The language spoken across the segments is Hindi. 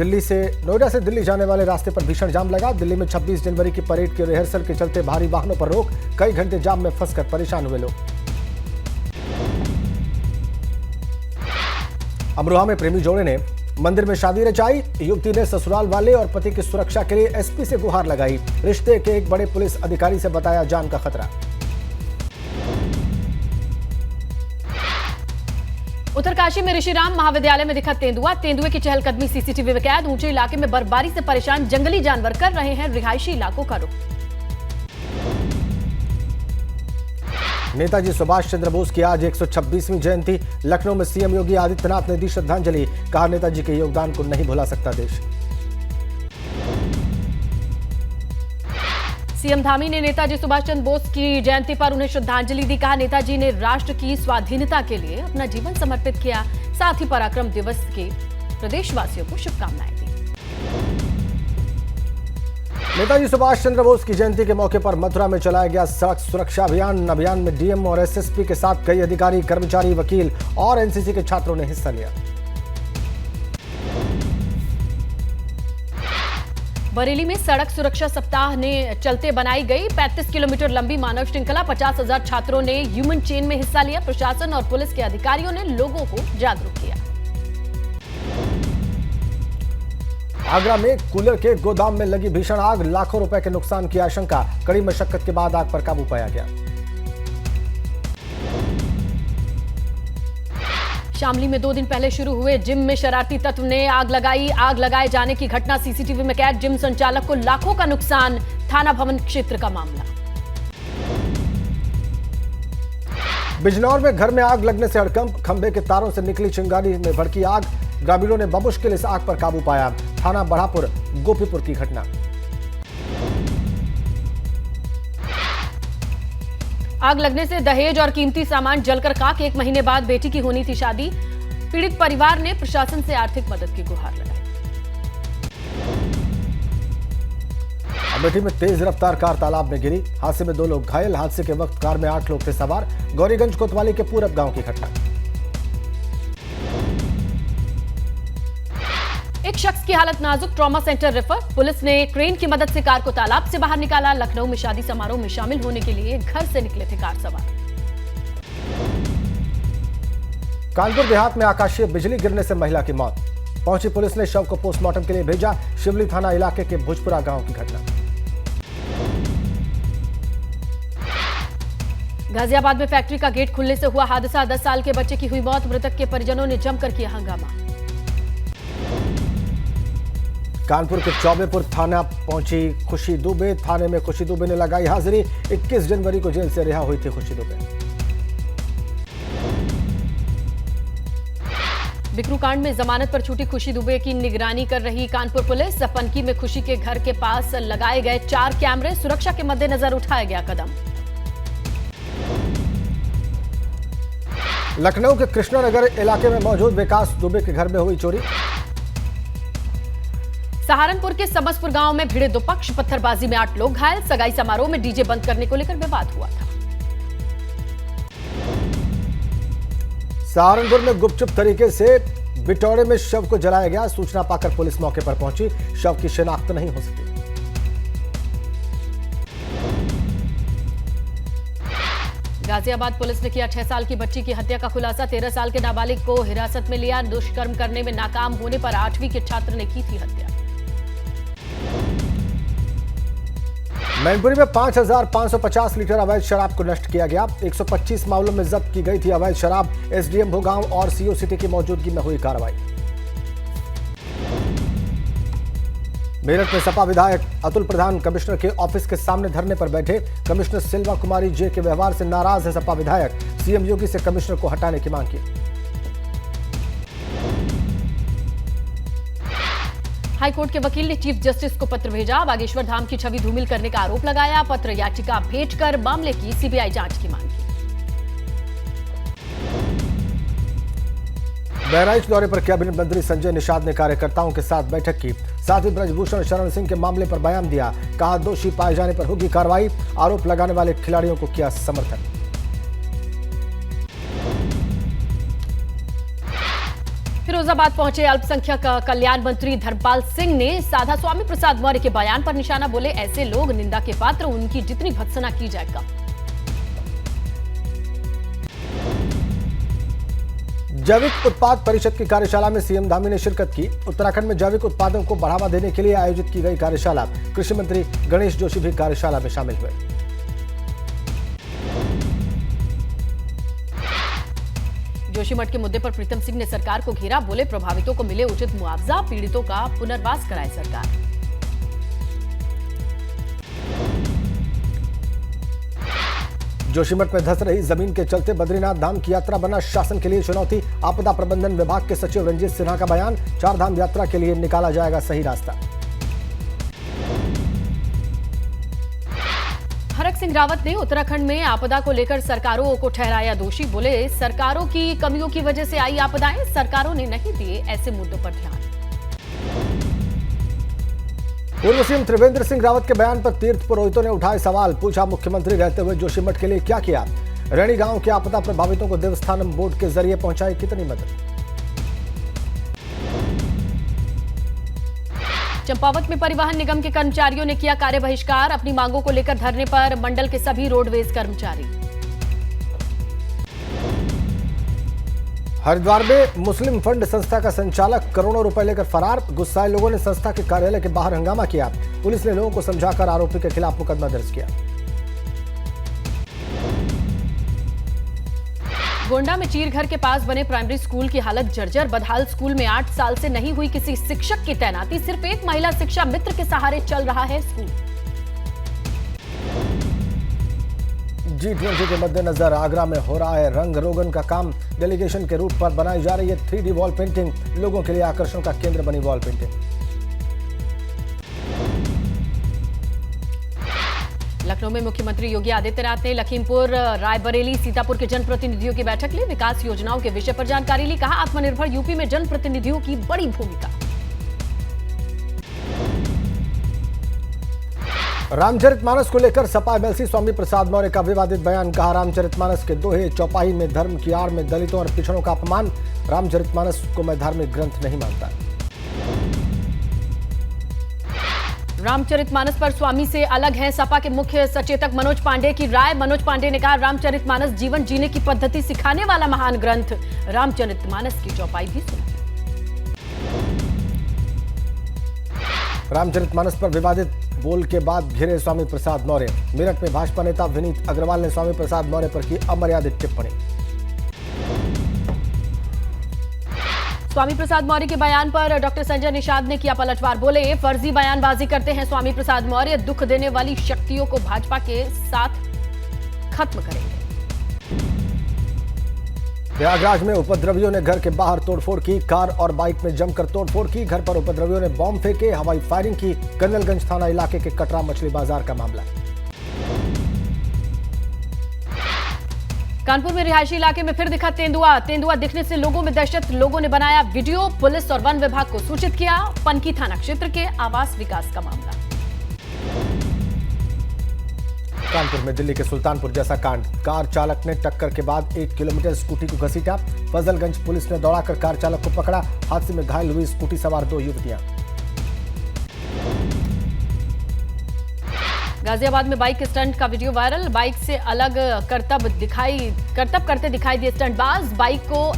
नोएडा से दिल्ली जाने वाले रास्ते पर भीषण जाम लगा। दिल्ली में 26 जनवरी की परेड के रिहर्सल के चलते भारी वाहनों पर रोक, कई घंटे जाम में फंसकर परेशान हुए लोग। अमरोहा में प्रेमी जोड़े ने मंदिर में शादी रचाई। युवती ने ससुराल वाले और पति की सुरक्षा के लिए एसपी से गुहार लगाई। रिश्ते के एक बड़े पुलिस अधिकारी से बताया जान का खतरा। उत्तरकाशी में ऋषिराम महाविद्यालय में दिखा तेंदुआ। तेंदुए की चहलकदमी सीसीटीवी में कैद। ऊंचे इलाके में बर्फबारी से परेशान जंगली जानवर कर रहे हैं रिहायशी इलाकों का रुख। नेताजी सुभाष चंद्र बोस की आज 126वीं जयंती। लखनऊ में सीएम योगी आदित्यनाथ ने दी श्रद्धांजलि। कहा, नेताजी के योगदान को नहीं भुला सकता देश। सीएम धामी ने नेताजी सुभाष चंद्र बोस की जयंती पर उन्हें श्रद्धांजलि दी। कहा, नेताजी ने राष्ट्र की स्वाधीनता के लिए अपना जीवन समर्पित किया। साथ ही पराक्रम दिवस के प्रदेशवासियों को शुभकामनाएं दी। नेताजी सुभाष चंद्र बोस की जयंती के मौके पर मथुरा में चलाया गया सड़क सुरक्षा अभियान। अभियान में डीएम और एसएसपी के साथ कई अधिकारी, कर्मचारी, वकील और एनसीसी के छात्रों ने हिस्सा लिया। बरेली में सड़क सुरक्षा सप्ताह ने चलते बनाई गई 35 किलोमीटर लंबी मानव श्रृंखला। 50,000 छात्रों ने ह्यूमन चेन में हिस्सा लिया। प्रशासन और पुलिस के अधिकारियों ने लोगों को जागरूक किया। आगरा में कूलर के गोदाम में लगी भीषण आग, लाखों रुपए के नुकसान की आशंका। कड़ी मशक्कत के बाद आग पर काबू पाया गया। शामली में 2 दिन पहले शुरू हुए जिम में शरारती तत्व ने आग लगाई। आग लगाए जाने की घटना सीसीटीवी में कैद। जिम संचालक को लाखों का नुकसान। थाना भवन क्षेत्र का मामला। बिजनौर में घर में आग लगने से हड़कंप। खंभे के तारों से निकली चिंगारी में भड़की आग। ग्रामीणों ने बमुश्किल इस आग पर काबू पाया। थाना बढ़ापुर गोपीपुर की घटना। आग लगने से दहेज और कीमती सामान जलकर खाक। 1 महीने बाद बेटी की होनी थी शादी। पीड़ित परिवार ने प्रशासन से आर्थिक मदद की गुहार लगाई। अमेठी में तेज रफ्तार कार तालाब में गिरी। हादसे में 2 लोग घायल। हादसे के वक्त कार में 8 लोग थे सवार। गौरीगंज कोतवाली के पूरब गांव की घटना। एक शख्स की हालत नाजुक, ट्रॉमा सेंटर रेफर। पुलिस ने क्रेन की मदद से कार को तालाब से बाहर निकाला। लखनऊ में शादी समारोह में शामिल होने के लिए घर से निकले थे कार सवार। कानपुर देहात में आकाशीय बिजली गिरने से महिला की मौत। पहुंची पुलिस ने शव को पोस्टमार्टम के लिए भेजा। शिवली थाना इलाके के भुजपुरा गांव की घटना। गाजियाबाद में फैक्ट्री का गेट खुलने से हुआ हादसा। 10 साल के बच्चे की हुई मौत। मृतक के परिजनों ने जमकर किया हंगामा। कानपुर के चौबेपुर थाना पहुंची खुशी दुबे। थाने में खुशी दुबे ने लगाई हाजिरी। 21 जनवरी को जेल से रिहा हुई थी खुशी दुबे। बिकरू कांड में जमानत पर छूटी खुशी दुबे की निगरानी कर रही कानपुर पुलिस। पनकी में खुशी के घर के पास लगाए गए 4 कैमरे। सुरक्षा के मद्देनजर उठाया गया कदम। लखनऊ के कृष्णानगर इलाके में मौजूद विकास दुबे के घर में हुई चोरी। सहारनपुर के समसपुर गांव में भिड़े 2 पक्ष। पत्थरबाजी में 8 लोग घायल। सगाई समारोह में डीजे बंद करने को लेकर विवाद हुआ था। सहारनपुर में गुपचुप तरीके से बिटौड़े में शव को जलाया गया। सूचना पाकर पुलिस मौके पर पहुंची। शव की शिनाख्त नहीं हो सकी। गाजियाबाद पुलिस ने किया 6 साल की बच्ची की हत्या का खुलासा। 13 साल के नाबालिग को हिरासत में लिया। दुष्कर्म करने में नाकाम होने पर 8वीं के छात्र ने की थी हत्या। मैनपुरी में 5,550 लीटर अवैध शराब को नष्ट किया गया। 125 मामलों में जब्त की गई थी अवैध शराब। एसडीएम भोगांव और सीओ सिटी की मौजूदगी में हुई कार्रवाई। मेरठ में सपा विधायक अतुल प्रधान कमिश्नर के ऑफिस के सामने धरने पर बैठे। कमिश्नर सिल्वा कुमारी जे के व्यवहार से नाराज है सपा विधायक। सीएम योगी से कमिश्नर को हटाने की मांग की। हाईकोर्ट के वकील ने चीफ जस्टिस को पत्र भेजा। बागेश्वर धाम की छवि धूमिल करने का आरोप लगाया। पत्र याचिका भेजकर मामले की सीबीआई जांच की मांग की। बहराइच दौरे पर कैबिनेट मंत्री संजय निषाद ने कार्यकर्ताओं के साथ बैठक की। साथ ही ब्रजभूषण शरण सिंह के मामले पर बयान दिया। कहा, दोषी पाए जाने पर होगी कार्रवाई। आरोप लगाने वाले खिलाड़ियों को किया समर्थन। फिरोजाबाद पहुंचे अल्पसंख्यक कल्याण मंत्री धर्मपाल सिंह ने साधा स्वामी प्रसाद मौर्य के बयान पर निशाना, बोले ऐसे लोग निंदा के पात्र, उनकी जितनी भत्सना की जाए कम। जैविक उत्पाद परिषद की कार्यशाला में सीएम धामी ने शिरकत की। उत्तराखंड में जैविक उत्पादन को बढ़ावा देने के लिए आयोजित की गई कार्यशाला, कृषि मंत्री गणेश जोशी भी कार्यशाला में शामिल हुए। जोशीमठ के मुद्दे पर प्रीतम सिंह ने सरकार को घेरा, बोले प्रभावितों को मिले उचित मुआवजा, पीड़ितों का पुनर्वास कराए सरकार। जोशीमठ में धंस रही जमीन के चलते बद्रीनाथ धाम की यात्रा बना शासन के लिए चुनौती। आपदा प्रबंधन विभाग के सचिव रंजीत सिन्हा का बयान, 4 धाम यात्रा के लिए निकाला जाएगा सही रास्ता। हरक सिंह रावत ने उत्तराखंड में आपदा को लेकर सरकारों को ठहराया दोषी, बोले सरकारों की कमियों की वजह से आई आपदाएं, सरकारों ने नहीं दिए ऐसे मुद्दों पर ध्यान। पूर्व सीएम त्रिवेंद्र सिंह रावत के बयान पर तीर्थ पुरोहितों ने उठाए सवाल, पूछा मुख्यमंत्री रहते हुए जोशीमठ के लिए क्या किया। रैणी गांव के आपदा प्रभावितों को देवस्थानम बोर्ड के जरिए पहुंचाई कितनी मदद। चंपावत में परिवहन निगम के कर्मचारियों ने किया कार्य बहिष्कार, अपनी मांगों को लेकर धरने पर मंडल के सभी रोडवेज कर्मचारी। हरिद्वार में मुस्लिम फंड संस्था का संचालक करोड़ों रुपए लेकर फरार, गुस्साए लोगों ने संस्था के कार्यालय के बाहर हंगामा किया। पुलिस ने लोगों को समझाकर आरोपी के खिलाफ मुकदमा दर्ज किया। गोंडा में चीरघर के पास बने प्राइमरी स्कूल की हालत जर्जर, बदहाल स्कूल में 8 साल से नहीं हुई किसी शिक्षक की तैनाती, सिर्फ एक महिला शिक्षा मित्र के सहारे चल रहा है स्कूल। G20 के मद्देनजर आगरा में हो रहा है रंग रोगन का काम, डेलीगेशन के रूट पर बनाई जा रही है 3D वॉल पेंटिंग, लोगों के लिए आकर्षण का केंद्र बनी वॉल पेंटिंग। लखनऊ में मुख्यमंत्री योगी आदित्यनाथ ने लखीमपुर, रायबरेली, सीतापुर के जनप्रतिनिधियों की बैठक ली, विकास योजनाओं के विषय पर जानकारी ली, कहा आत्मनिर्भर यूपी में जनप्रतिनिधियों की बड़ी भूमिका। रामचरितमानस को लेकर सपा एमएलसी स्वामी प्रसाद मौर्य का विवादित बयान, कहा रामचरितमानस के दोहे चौपाई में धर्म की आड़ में दलितों और पिछड़ों का अपमान, रामचरितमानस को मैं धार्मिक ग्रंथ नहीं मानता। रामचरितमानस पर स्वामी से अलग हैं सपा के मुख्य सचेतक मनोज पांडे की राय, मनोज पांडे ने कहा रामचरितमानस जीवन जीने की पद्धति सिखाने वाला महान ग्रंथ, रामचरितमानस की चौपाई भी सुनाई। रामचरितमानस पर विवादित बोल के बाद घिरे स्वामी प्रसाद मौर्य, मेरठ में भाजपा नेता विनीत अग्रवाल ने स्वामी प्रसाद मौर्य पर की अमर्यादित टिप्पणी। स्वामी प्रसाद मौर्य के बयान पर डॉक्टर संजय निषाद ने किया पलटवार, बोले फर्जी बयानबाजी करते हैं स्वामी प्रसाद मौर्य, दुख देने वाली शक्तियों को भाजपा के साथ खत्म करेंगे। प्रयागराज में उपद्रवियों ने घर के बाहर तोड़फोड़ की, कार और बाइक में जमकर तोड़फोड़ की, घर पर उपद्रवियों ने बॉम्ब फेंके, हवाई फायरिंग की, कन्नलगंज थाना इलाके के कटरा मछली बाजार का मामला। कानपुर में रिहायशी इलाके में फिर दिखा तेंदुआ, तेंदुआ दिखने से लोगों में दहशत, लोगों ने बनाया वीडियो, पुलिस और वन विभाग को सूचित किया, पनकी थाना क्षेत्र के आवास विकास का मामला। कानपुर में दिल्ली के सुल्तानपुर जैसा कांड, कार चालक ने टक्कर के बाद 1 किलोमीटर स्कूटी को घसीटा, फजलगंज पुलिस ने दौड़ाकर कार चालक को पकड़ा, हादसे में घायल हुई स्कूटी सवार 2 युवतियां। गाजियाबाद में बाइक स्टंट का वीडियो वायरल, बाइक से अलग करतब करते दिखाई दिए स्टंटबाज, बाइक को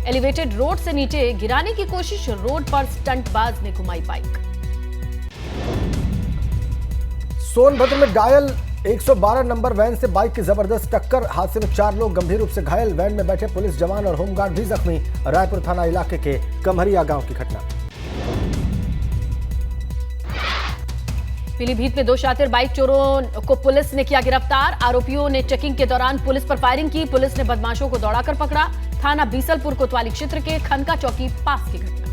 एलिवेटेड रोड से नीचे गिराने की कोशिश, रोड पर स्टंटबाज ने घुमाई बाइक। सोनभद्र में घायल 112 नंबर वैन से बाइक की जबरदस्त टक्कर, हादसे में 4 लोग गंभीर रूप से घायल, वैन में बैठे पुलिस जवान और होमगार्ड भी जख्मी, रायपुर थाना इलाके के कमहरिया गांव की घटना। पीलीभीत में 2 शातिर बाइक चोरों को पुलिस ने किया गिरफ्तार, आरोपियों ने चेकिंग के दौरान पुलिस पर फायरिंग की, पुलिस ने बदमाशों को दौड़ाकर पकड़ा, थाना बीसलपुर कोतवाली क्षेत्र के खनका चौकी पास की घटना।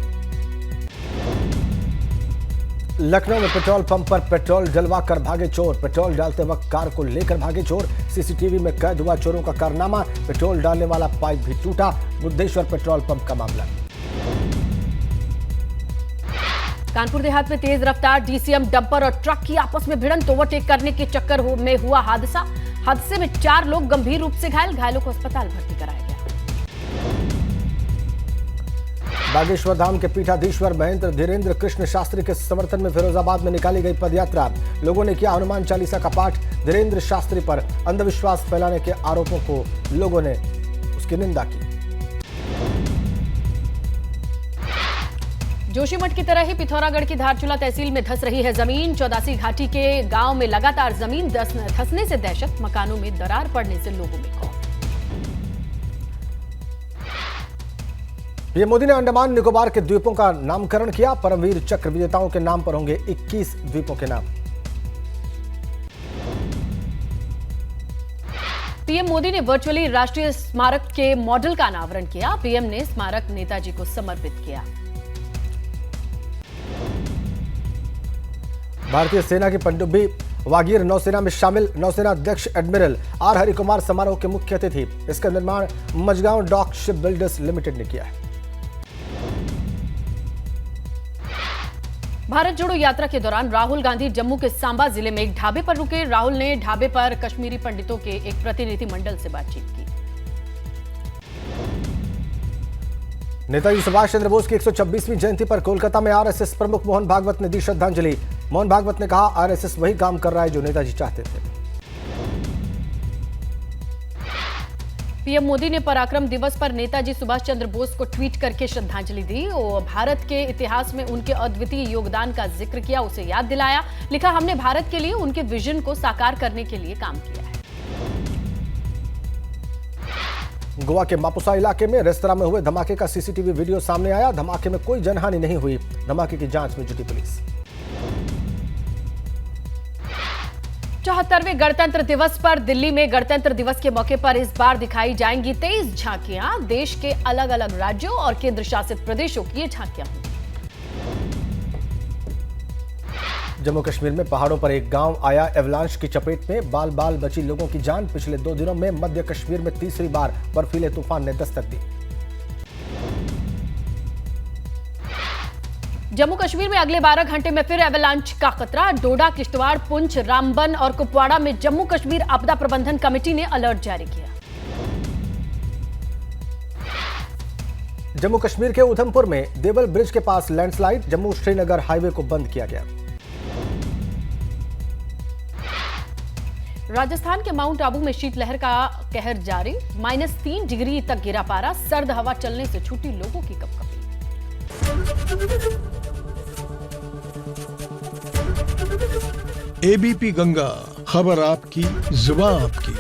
लखनऊ में पेट्रोल पंप पर पेट्रोल डलवाकर भागे चोर, पेट्रोल डालते वक्त कार को लेकर भागे चोर, सीसीटीवी में कैद हुआ चोरों का कारनामा, पेट्रोल डालने वाला पाइप भी टूटा, बुद्धेश्वर पेट्रोल पंप का मामला। कानपुर देहात में तेज रफ्तार डीसीएम डंपर और ट्रक की आपस में भिड़ंत, ओवरटेक करने के चक्कर में हुआ हादसा, हादसे में 4 लोग गंभीर रूप से घायल, घायलों को अस्पताल भर्ती कराया गया। बागेश्वर धाम के पीठाधीश्वर महेंद्र धीरेन्द्र कृष्ण शास्त्री के समर्थन में फिरोजाबाद में निकाली गई पदयात्रा। लोगों ने किया हनुमान चालीसा का पाठ। धीरेन्द्र शास्त्री पर अंधविश्वास फैलाने के आरोपों को लोगों ने उसकी निंदा की। जोशीमठ की तरह ही पिथौरागढ़ की धारचूला तहसील में धंस रही है जमीन। चौदासी घाटी के गांव में लगातार जमीन धंसने से दहशत, मकानों में दरार पड़ने से लोगों में खौफ। पीएम मोदी ने अंडमान निकोबार के द्वीपों का नामकरण किया। परमवीर चक्र विजेताओं के नाम पर होंगे 21 द्वीपों के नाम। पीएम मोदी ने वर्चुअली राष्ट्रीय स्मारक के मॉडल का अनावरण किया। पीएम ने स्मारक नेताजी को समर्पित किया। भारतीय सेना की पनडुब्बी वागीर नौसेना में शामिल। नौसेना अध्यक्ष एडमिरल आर हरिकुमार समारोह के मुख्य अतिथि। इसका निर्माण Mazagon dock ship builders limited ने किया है। भारत जोड़ो यात्रा के दौरान राहुल गांधी जम्मू के सांबा जिले में एक ढाबे पर रुके। राहुल ने ढाबे पर कश्मीरी पंडितों के एक प्रतिनिधिमंडल से बातचीत की। नेताजी सुभाष चंद्र बोस की 126वीं जयंती पर कोलकाता में आरएसएस प्रमुख मोहन भागवत ने दी श्रद्धांजलि। मोहन भागवत ने कहा, आरएसएस वही काम कर रहा है जो नेताजी चाहते थे। पीएम मोदी ने पराक्रम दिवस पर नेताजी सुभाष चंद्र बोस को ट्वीट करके श्रद्धांजलि दी और भारत के इतिहास में उनके अद्वितीय योगदान का जिक्र किया, उसे याद दिलाया। लिखा, हमने भारत के लिए उनके विजन को साकार करने के लिए काम किया है। गोवा के मापुसा इलाके में रेस्तरां में हुए धमाके का सीसीटीवी वीडियो सामने आया। धमाके में कोई जनहानि नहीं हुई। धमाके की जांच में जुटी पुलिस। 74वें गणतंत्र दिवस पर दिल्ली में गणतंत्र दिवस के मौके पर इस बार दिखाई जाएंगी 23 झांकियां। देश के अलग अलग राज्यों और केंद्र शासित प्रदेशों की ये झांकियां होंगी। जम्मू कश्मीर में पहाड़ों पर एक गांव आया एवलांच की चपेट में। बाल बाल बची लोगों की जान। पिछले 2 दिनों में मध्य कश्मीर में तीसरी बार बर्फीले तूफान ने दस्तक दी। जम्मू कश्मीर में अगले 12 घंटे में फिर एवलांच का खतरा। डोडा, किश्तवाड़, पुंछ, रामबन और कुपवाड़ा में जम्मू कश्मीर आपदा प्रबंधन कमेटी ने अलर्ट जारी किया। जम्मू कश्मीर के उधमपुर में देवल ब्रिज के पास लैंडस्लाइड। जम्मू श्रीनगर हाईवे को बंद किया गया। राजस्थान के माउंट आबू में शीतलहर का कहर जारी। -3 डिग्री तक गिरा पारा। सर्द हवा चलने से छूटी लोगों की कपकपी। एबीपी गंगा, खबर आपकी, जुबान आपकी।